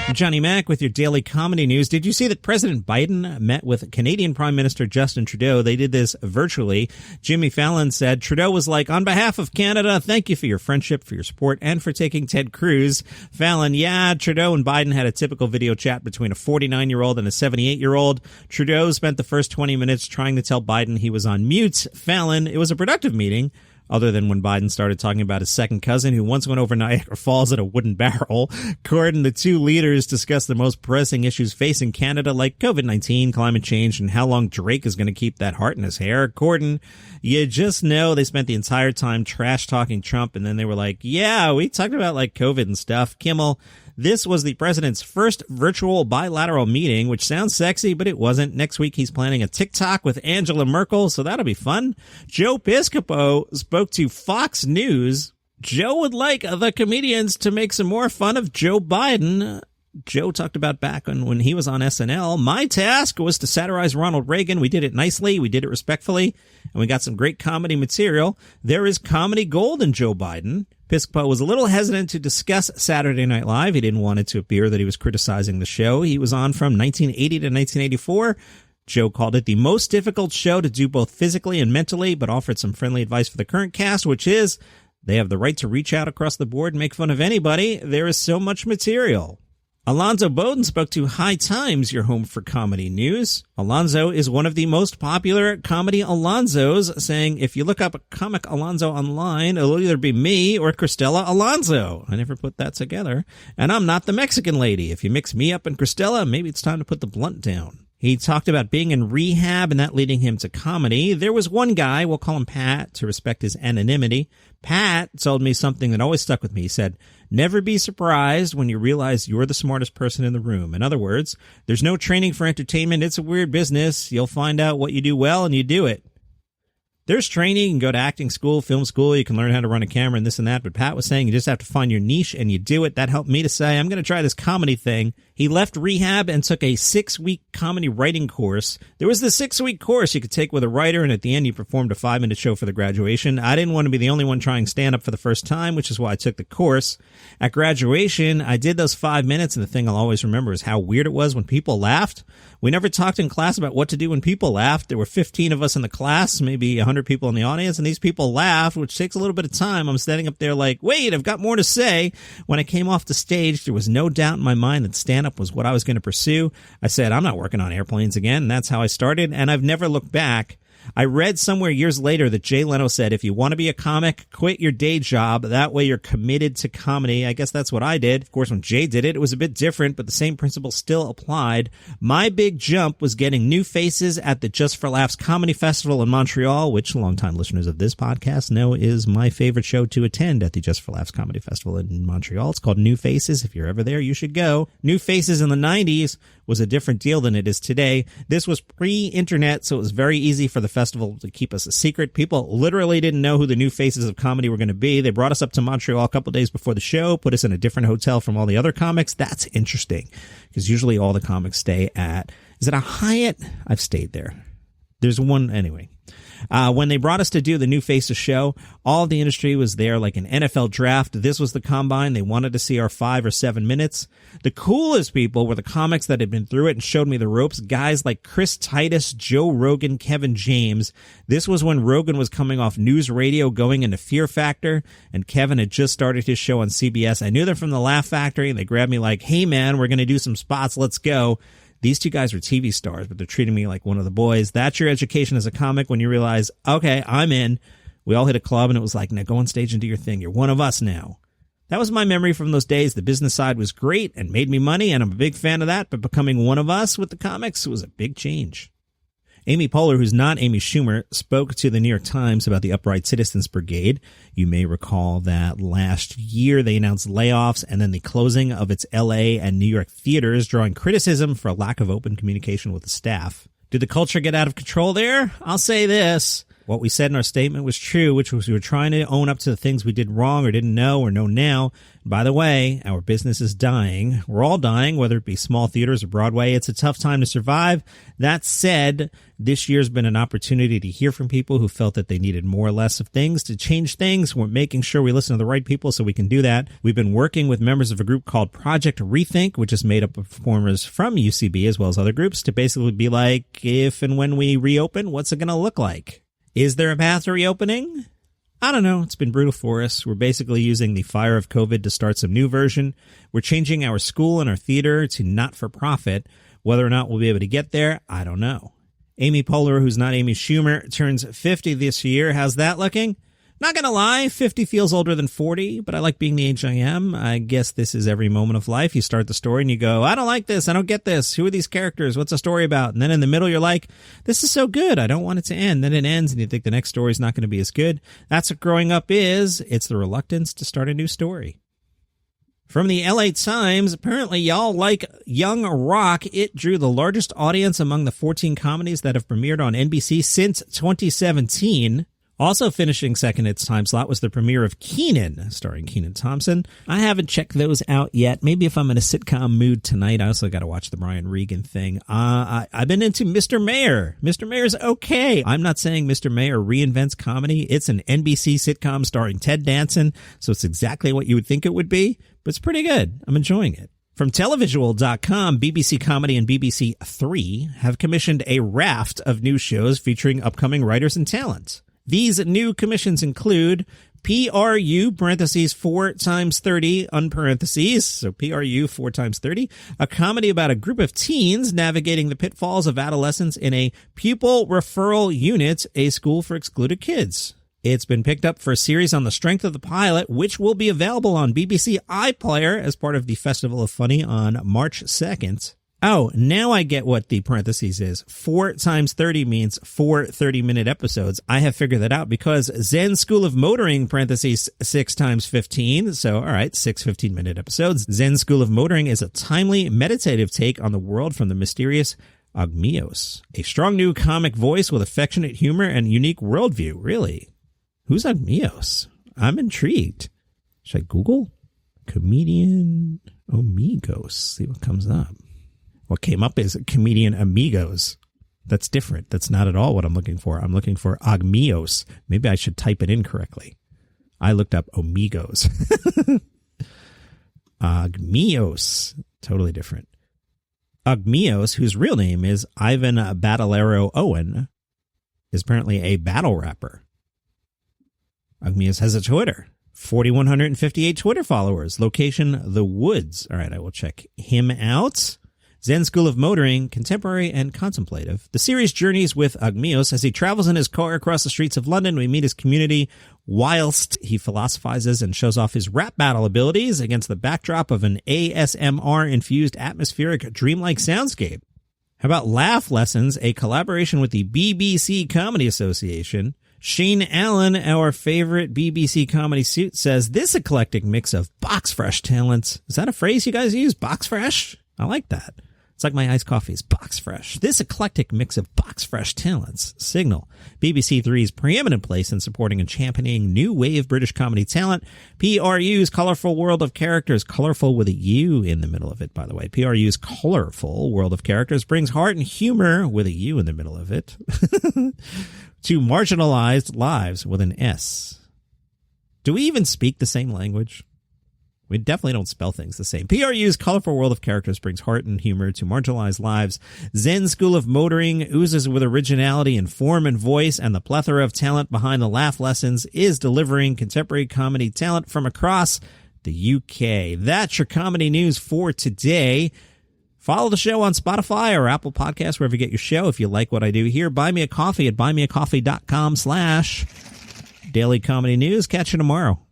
I'm Johnny Mac with your daily comedy news. Did you see that President Biden met with Canadian Prime Minister Justin Trudeau? They did this virtually. Jimmy Fallon said Trudeau was like, on behalf of Canada, thank you for your friendship, for your support, and for taking Ted Cruz. Fallon, yeah, Trudeau and Biden had a typical video chat between a 49-year-old and a 78-year-old. Trudeau spent the first 20 minutes trying to tell Biden he was on mute. Fallon, it was a productive meeting. Other than when Biden started talking about his second cousin who once went over Niagara Falls in a wooden barrel. According, the two leaders discussed the most pressing issues facing Canada, like COVID-19, climate change, and how long Drake is going to keep that heart in his hair. According, you just know they spent the entire time trash-talking Trump, and then they were like, yeah, we talked about like COVID and stuff. Kimmel, this was the president's first virtual bilateral meeting, which sounds sexy, but it wasn't. Next week, he's planning a TikTok with Angela Merkel, so that'll be fun. Joe Piscopo spoke to Fox News. Joe would like the comedians to make some more fun of Joe Biden. Joe talked about back when he was on SNL. My task was to satirize Ronald Reagan. We did it nicely. We did it respectfully. And we got some great comedy material. There is comedy gold in Joe Biden. Piscopo was a little hesitant to discuss Saturday Night Live. He didn't want it to appear that he was criticizing the show. He was on from 1980 to 1984. Joe called it the most difficult show to do both physically and mentally, but offered some friendly advice for the current cast, which is they have the right to reach out across the board and make fun of anybody. There is so much material. Alonzo Bodden spoke to High Times, your home for comedy news. Alonzo is one of the most popular comedy Alonzos, saying, if you look up a comic Alonzo online, it'll either be me or Cristela Alonzo. I never put that together. And I'm not the Mexican lady. If you mix me up and Cristela, maybe it's time to put the blunt down. He talked about being in rehab and that leading him to comedy. There was one guy, we'll call him Pat to respect his anonymity. Pat told me something that always stuck with me. He said, never be surprised when you realize you're the smartest person in the room. In other words, there's no training for entertainment. It's a weird business. You'll find out what you do well and you do it. There's training. You can go to acting school, film school. You can learn how to run a camera and this and that. But Pat was saying you just have to find your niche and you do it. That helped me to say, I'm going to try this comedy thing. He left rehab and took a 6-week comedy writing course. There was this 6-week course you could take with a writer, and at the end you performed a 5-minute show for the graduation. I didn't want to be the only one trying stand-up for the first time, which is why I took the course. At graduation, I did those 5 minutes, and the thing I'll always remember is how weird it was when people laughed. We never talked in class about what to do when people laughed. There were 15 of us in the class, maybe 100 people in the audience, and these people laughed, which takes a little bit of time. I'm standing up there like, wait, I've got more to say. When I came off the stage, there was no doubt in my mind that stand-up was what I was going to pursue. I said, I'm not working on airplanes again. And that's how I started, and I've never looked back. I read somewhere years later that Jay Leno said, if you want to be a comic, quit your day job. That way you're committed to comedy. I guess that's what I did. Of course, when Jay did it, it was a bit different, but the same principle still applied. My big jump was getting new faces at the Just for Laughs Comedy Festival in Montreal, which longtime listeners of this podcast know is my favorite show to attend at the Just for Laughs Comedy Festival in Montreal. It's called New Faces. If you're ever there, you should go. New Faces in the 90s was a different deal than it is today. This was pre-internet, so it was very easy for the festival to keep us a secret. People literally didn't know who the new faces of comedy were going to be. They brought us up to Montreal a couple days before the show, put us in a different hotel from all the other comics. That's interesting because usually all the comics stay at, is it a Hyatt? I've stayed there. There's one anyway. When they brought us to do the New Faces show, all of the industry was there like an NFL draft. This was the combine. They wanted to see our 5 or 7 minutes. The coolest people were the comics that had been through it and showed me the ropes. Guys like Chris Titus, Joe Rogan, Kevin James. This was when Rogan was coming off news radio going into Fear Factor, and Kevin had just started his show on CBS. I knew them from the Laugh Factory, and they grabbed me like, hey man, we're going to do some spots. Let's go. These two guys were TV stars, but they're treating me like one of the boys. That's your education as a comic when you realize, okay, I'm in. We all hit a club, and it was like, now go on stage and do your thing. You're one of us now. That was my memory from those days. The business side was great and made me money, and I'm a big fan of that, but becoming one of us with the comics was a big change. Amy Poehler, who's not Amy Schumer, spoke to the New York Times about the Upright Citizens Brigade. You may recall that last year they announced layoffs and then the closing of its LA and New York theaters, drawing criticism for a lack of open communication with the staff. Did the culture get out of control there? I'll say this. What we said in our statement was true, which was we were trying to own up to the things we did wrong or didn't know or know now. By the way, our business is dying. We're all dying, whether it be small theaters or Broadway. It's a tough time to survive. That said, this year's been an opportunity to hear from people who felt that they needed more or less of things to change things. We're making sure we listen to the right people so we can do that. We've been working with members of a group called Project Rethink, which is made up of performers from UCB as well as other groups, to basically be like, if and when we reopen, what's it going to look like? Is there a path to reopening? I don't know. It's been brutal for us. We're basically using the fire of COVID to start some new version. We're changing our school and our theater to not-for-profit. Whether or not we'll be able to get there, I don't know. Amy Poehler, who's not Amy Schumer, turns 50 this year. How's that looking? Not going to lie, 50 feels older than 40, but I like being the age I am. I guess this is every moment of life. You start the story and you go, I don't like this. I don't get this. Who are these characters? What's the story about? And then in the middle, you're like, this is so good. I don't want it to end. Then it ends and you think the next story is not going to be as good. That's what growing up is. It's the reluctance to start a new story. From the LA Times, apparently y'all like Young Rock. It drew the largest audience among the 14 comedies that have premiered on NBC since 2017. Also finishing second its time slot was the premiere of Kenan, starring Kenan Thompson. I haven't checked those out yet. Maybe if I'm in a sitcom mood tonight. I also got to watch the Brian Regan thing. I've been into Mr. Mayor. Mr. Mayor's okay. I'm not saying Mr. Mayor reinvents comedy. It's an NBC sitcom starring Ted Danson, so it's exactly what you would think it would be, but it's pretty good. I'm enjoying it. From Televisual.com, BBC Comedy and BBC Three have commissioned a raft of new shows featuring upcoming writers and talent. These new commissions include PRU, parentheses, 4 times 30, unparentheses, so PRU 4 times 30, a comedy about a group of teens navigating the pitfalls of adolescence in a pupil referral unit, a school for excluded kids. It's been picked up for a series on the strength of the pilot, which will be available on BBC iPlayer as part of the Festival of Funny on March 2nd. Oh, now I get what the parentheses is. 4 times 30 means 4 30-minute episodes. I have figured that out because Zen School of Motoring, parentheses, 6 times 15. So, all right, 6 15-minute episodes. Zen School of Motoring is a timely, meditative take on the world from the mysterious Agmios. A strong new comic voice with affectionate humor and unique worldview. Really? Who's Agmios? I'm intrigued. Should I Google? Comedian Amigos. See what comes up. What came up is comedian amigos. That's different. That's not at all what I'm looking for. I'm looking for Agmios. Maybe I should type it in correctly. I looked up amigos. Agmios. Totally different. Agmios, whose real name is Ivan Battlearo Owen, is apparently a battle rapper. Agmios has a Twitter. 4,158 Twitter followers. Location, The Woods. All right, I will check him out. Zen School of Motoring, contemporary and contemplative. The series journeys with Agmios as he travels in his car across the streets of London. We meet his community whilst he philosophizes and shows off his rap battle abilities against the backdrop of an ASMR-infused atmospheric dreamlike soundscape. How about Laugh Lessons, a collaboration with the BBC Comedy Association? Shane Allen, our favorite BBC comedy suit, says this eclectic mix of box fresh talents. Is that a phrase you guys use? Box fresh? I like that. It's like my iced coffee is box fresh. This eclectic mix of box fresh talents signal BBC Three's preeminent place in supporting and championing new wave British comedy talent. PRU's colorful world of characters, colorful with a U in the middle of it, by the way. PRU's colorful world of characters brings heart and humor with a U in the middle of it to marginalized lives with an S. Do we even speak the same language? We definitely don't spell things the same. PRU's colorful world of characters brings heart and humor to marginalized lives. Zen School of Motoring oozes with originality in form and voice, and the plethora of talent behind the Laugh Lessons is delivering contemporary comedy talent from across the UK. That's your comedy news for today. Follow the show on Spotify or Apple Podcasts, wherever you get your show. If you like what I do here, buy me a coffee at buymeacoffee.com/Daily Comedy News. Catch you tomorrow.